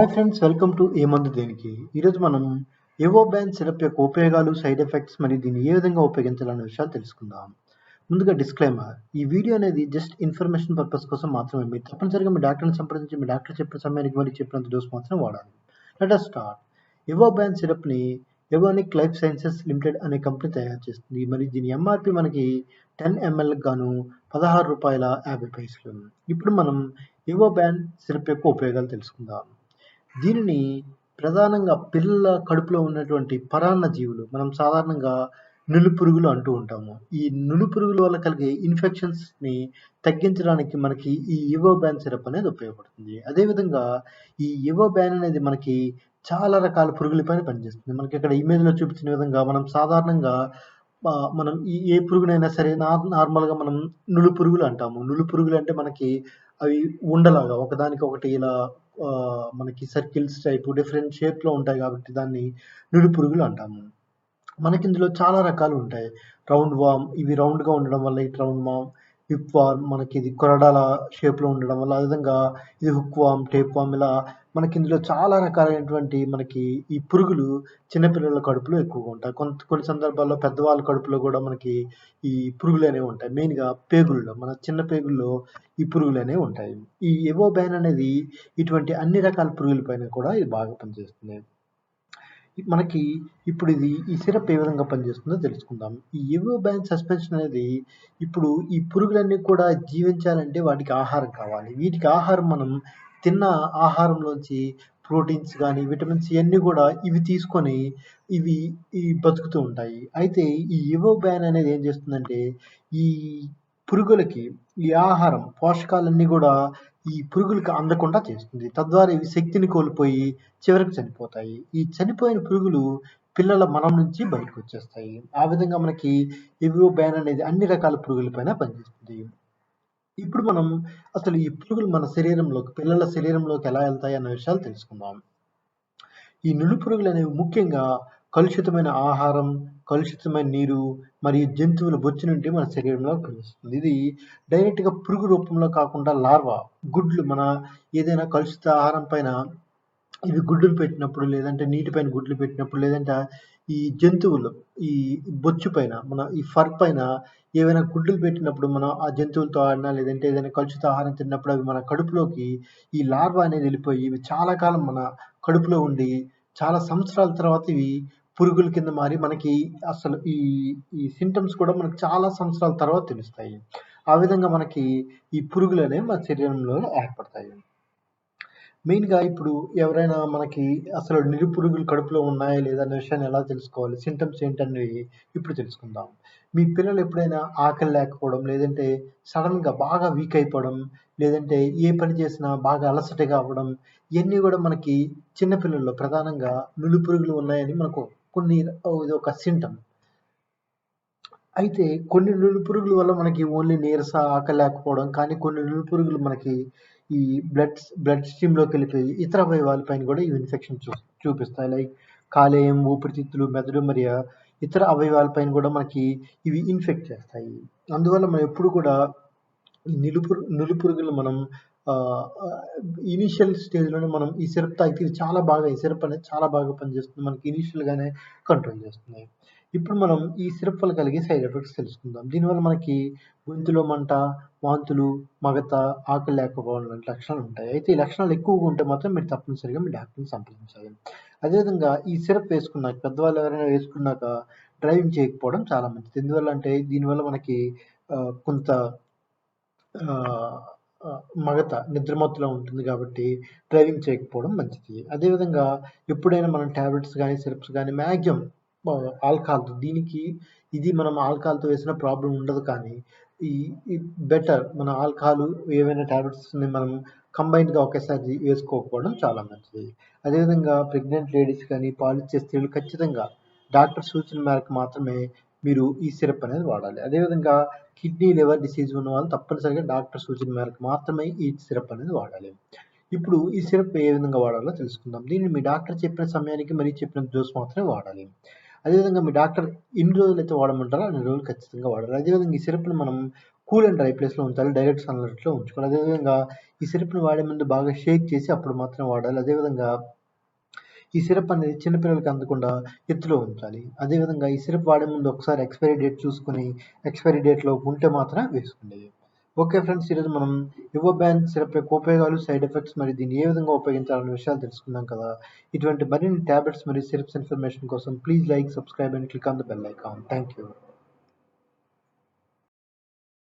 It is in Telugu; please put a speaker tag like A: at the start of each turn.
A: హాయ్ ఫ్రెండ్స్, వెల్కమ్ టు ఏ మందు దేనికి. ఈరోజు మనం ఎవోబాన్ సిరప్ యొక్క ఉపయోగాలు, సైడ్ ఎఫెక్ట్స్ మరియు దీన్ని ఏ విధంగా ఉపయోగించాలనే విషయాలు తెలుసుకుందాం. ముందుగా డిస్క్లైమర్, ఈ వీడియో అనేది జస్ట్ ఇన్ఫర్మేషన్ పర్పస్ కోసం మాత్రమే. మీరు తప్పనిసరిగా మీ డాక్టర్ని సంప్రదించి మీ డాక్టర్ చెప్పిన సమయానికి మరియు చెప్పినంత డోస్ మాత్రం వాడాలి. Let us start. ఎవోబాన్ సిరప్ని ఎవోనిక్ లైఫ్ సైన్సెస్ లిమిటెడ్ అనే కంపెనీ తయారు చేస్తుంది. మరి దీని ఎంఆర్పి మనకి 10 ml గాను ₹16.50. ఇప్పుడు మనం ఎవోబాన్ సిరప్ యొక్క ఉపయోగాలు తెలుసుకుందాం. దీనిని ప్రధానంగా పిల్లల కడుపులో ఉన్నటువంటి పరాన్న జీవులు, మనం సాధారణంగా నులిపురుగులు అంటూ ఉంటాము. ఈ నులిపురుగుల వల్ల కలిగే ఇన్ఫెక్షన్స్ని తగ్గించడానికి మనకి ఈ ఎవోబాన్ సిరప్ అనేది ఉపయోగపడుతుంది. అదేవిధంగా ఈ ఎవోబాన్ అనేది మనకి చాలా రకాల పురుగులపైన పనిచేస్తుంది. మనకి ఇక్కడ ఇమేజ్లో చూపించిన విధంగా మనం సాధారణంగా మనం ఏ పురుగునైనా సరే నార్మల్గా మనం నులిపురుగులు అంటాము. నులిపురుగులు అంటే మనకి అవి ఉండలాగా ఒకదానికొకటి ఇలా మనకి సర్కిల్స్ టైపు డిఫరెంట్ షేప్లో ఉంటాయి కాబట్టి దాన్ని నులిపురుగులు అంటాము. మనకి ఇందులో చాలా రకాలు ఉంటాయి. రౌండ్ వామ్, ఇవి రౌండ్గా ఉండడం వల్ల ఇట్ రౌండ్ వామ్. విప్వార్మ్, మనకి ఇది కొరడాల షేప్లో ఉండడం వల్ల, అదేవిధంగా ఇది హుక్ వామ్, టేప్ వామ్, ఇలా మనకి ఇందులో చాలా రకాలైనటువంటి మనకి ఈ పురుగులు చిన్నపిల్లల కడుపులో ఎక్కువగా ఉంటాయి. కొన్ని సందర్భాల్లో పెద్దవాళ్ళ కడుపులో కూడా మనకి ఈ పురుగులు అనేవి ఉంటాయి. మెయిన్గా పేగుల్లో, మన చిన్న పేగుల్లో ఈ పురుగులు అనేవి ఉంటాయి. ఈ ఎవోబాన్ అనేది ఇటువంటి అన్ని రకాల పురుగుల పైన కూడా ఇది బాగా పనిచేస్తుంది. మనకి ఇప్పుడు ఈ సిరప్ ఏ విధంగా పనిచేస్తుందో తెలుసుకుందాం. ఈ ఎవోబాన్ సస్పెన్షన్ అనేది ఇప్పుడు ఈ పురుగులన్నీ కూడా జీవించాలంటే వాటికి ఆహారం కావాలి. వీటికి ఆహారం మనం తిన్న ఆహారంలోంచి ప్రోటీన్స్ కానీ, విటమిన్స్ ఇవన్నీ కూడా ఇవి తీసుకొని ఇవి బతుకుతూ ఉంటాయి. అయితే ఈ ఎవోబాన్ అనేది ఏం చేస్తుందంటే ఈ పురుగులకి ఈ ఆహారం పోషకాలన్నీ కూడా ఈ పురుగులకు అందకుండా చేస్తుంది. తద్వారా ఇవి శక్తిని కోల్పోయి చివరికి చనిపోతాయి. ఈ చనిపోయిన పురుగులు పిల్లల మలం నుంచి బయటకు వచ్చేస్తాయి. ఆ విధంగా మనకి ఎవోబాన్ అనేది అన్ని రకాల పురుగుల పైన పనిచేస్తుంది. ఇప్పుడు మనం అసలు ఈ పురుగులు మన శరీరంలోకి, పిల్లల శరీరంలోకి ఎలా వెళ్తాయి అన్న విషయాలు తెలుసుకుందాం. ఈ నులిపురుగులు అనేవి ముఖ్యంగా కలుషితమైన ఆహారం, కలుషితమైన నీరు మరియు జంతువుల బొచ్చు నుండి మన శరీరంలో ప్రవేశిస్తుంది. ఇది డైరెక్ట్గా పురుగు రూపంలో కాకుండా లార్వా, గుడ్లు, మన ఏదైనా కలుషిత ఆహారం పైన ఇవి గుడ్లు పెట్టినప్పుడు, లేదంటే నీటిపైన గుడ్లు పెట్టినప్పుడు, లేదంటే ఈ జంతువులు ఈ బొచ్చు పైన, మన ఈ ఫర్ పైన ఏవైనా గుడ్లు పెట్టినప్పుడు మనం ఆ జంతువులతో ఆడినా, లేదంటే ఏదైనా కలుషిత ఆహారం తిన్నప్పుడు అవి మన కడుపులోకి ఈ లార్వా అనేది వెళ్ళిపోయి ఇవి చాలా కాలం మన కడుపులో ఉండి చాలా సంవత్సరాల తర్వాత ఇవి పురుగుల కింద మారి మనకి అసలు ఈ సింటమ్స్ కూడా మనకు చాలా సంవత్సరాల తర్వాత తెలుస్తాయి. ఆ విధంగా మనకి ఈ పురుగులు అనేవి మన శరీరంలో ఏర్పడతాయి. మెయిన్గా ఇప్పుడు ఎవరైనా మనకి అసలు నిరుపురుగులు కడుపులో ఉన్నాయా లేదా అనే విషయాన్ని ఎలా తెలుసుకోవాలి, సింటమ్స్ ఏంటనేవి ఇప్పుడు తెలుసుకుందాం. మీ పిల్లలు ఎప్పుడైనా ఆకలి లేకపోవడం, లేదంటే సడన్గా బాగా వీక్ అయిపోవడం, లేదంటే ఏ పని చేసినా బాగా అలసటగా అవ్వడం, ఇవన్నీ కూడా మనకి చిన్నపిల్లల్లో ప్రధానంగా నులిపురుగులు ఉన్నాయని మనకు ఇది ఒక సింటమ్. అయితే కొన్ని నులిపురుగుల వల్ల మనకి ఓన్లీ నీరస, ఆకలి లేకపోవడం, కానీ కొన్ని నులిపురుగులు మనకి ఈ బ్లడ్ స్ట్రీమ్‌లోకి వెళ్ళిపోయి ఇతర అవయవాల పైన కూడా ఈ ఇన్ఫెక్షన్ చూపిస్తాయి. లైక్ కాలేయం, ఊపిరితిత్తులు, మెదడు మరియు ఇతర అవయవాల పైన కూడా మనకి ఇవి ఇన్ఫెక్ట్ చేస్తాయి. అందువల్ల మనం ఎప్పుడు కూడా ఈ నులిపురుగులు మనం ఇనీషియల్ స్టేజ్‌లోనే మనం ఈ సిరప్ తాగితే ఈ సిరప్ అనేది చాలా బాగా పనిచేస్తుంది. మనకి ఇనీషియల్‌గానే కంట్రోల్ చేస్తుంది. ఇప్పుడు మనం ఈ సిరప్ వల్ల కలిగే సైడ్ ఎఫెక్ట్స్ తెలుసుకుందాం. దీనివల్ల మనకి గొంతులో మంట, వాంతులు, మగత, ఆకలి లేకపోవడం లాంటి లక్షణాలు ఉంటాయి. అయితే ఈ లక్షణాలు ఎక్కువగా ఉంటే మాత్రం మీరు తప్పనిసరిగా మీ డాక్టర్‌ని సంప్రదించాలి. అదేవిధంగా ఈ సిరప్ వేసుకున్నాక, పెద్దవాళ్ళు ఎవరైనా వేసుకున్నాక డ్రైవింగ్ చేయకపోవడం చాలా మంచిది. ఎందువల్ల అంటే దీనివల్ల మనకి కొంత మగత, నిద్రమత్తులో ఉంటుంది కాబట్టి డ్రైవింగ్ చేయకపోవడం మంచిది. అదేవిధంగా ఎప్పుడైనా మనం టాబ్లెట్స్ కానీ, సిరప్స్ కానీ మ్యాక్సిమం ఆల్కహాల్‌తో, మనం ఆల్కహాల్‌తో వేసిన ప్రాబ్లమ్ ఉండదు. కానీ ఈ బెటర్ మన ఆల్కహాల్ ఏవైనా టాబ్లెట్స్‌ని మనం కంబైన్డ్‌గా ఒకేసారి వేసుకోకపోవడం చాలా మంచిది. అదేవిధంగా ప్రెగ్నెంట్ లేడీస్ కానీ, పాలిచ్చే స్త్రీలు ఖచ్చితంగా డాక్టర్ సూచన మేరకు మాత్రమే మీరు ఈ సిరప్ అనేది వాడాలి. అదేవిధంగా కిడ్నీ, లివర్ డిసీజ్ ఉన్న వాళ్ళు తప్పనిసరిగా డాక్టర్ సూచన మేరకు మాత్రమే ఈ సిరప్ అనేది వాడాలి. ఇప్పుడు ఈ సిరప్ ఏ విధంగా వాడాలో తెలుసుకుందాం. దీన్ని మీ డాక్టర్ చెప్పిన సమయానికి మరియు చెప్పిన డోస్ మాత్రమే వాడాలి. అదేవిధంగా మీ డాక్టర్ ఎన్ని రోజులైతే వాడమంటారో అన్ని రోజులు ఖచ్చితంగా వాడాలి. అదేవిధంగా ఈ సిరప్‌ని మనం కూల్ అండ్ డ్రై ప్లేస్లో ఉంచాలి, డైరెక్ట్ సన్లైట్లో ఉంచుకోవాలి. అదేవిధంగా ఈ సిరప్ని వాడే ముందు బాగా షేక్ చేసి అప్పుడు మాత్రం వాడాలి. అదేవిధంగా ఈ సిరప్ అనేది చిన్నపిల్లలకి అందకుండా ఎత్తులో ఉంచాలి. అదేవిధంగా ఈ సిరప్ వాడే ముందు ఒకసారి ఎక్స్పైరీ డేట్ చూసుకుని ఎక్స్పైరీ డేట్లో ఉంటే మాత్రం వేసుకోండి. ఓకే ఫ్రెండ్స్, ఈరోజు మనం ఇవోబాన్ సిరప్ యొక్క ఉపయోగాలు, సైడ్ ఎఫెక్ట్స్ మరియు దీన్ని ఏ విధంగా ఉపయోగించాలనే విషయాలు తెలుసుకున్నాం కదా. ఇటువంటి మరిన్ని టాబ్లెట్స్ మరియు సిరప్స్ ఇన్ఫర్మేషన్ కోసం please like, subscribe and click on the bell icon. Thank you.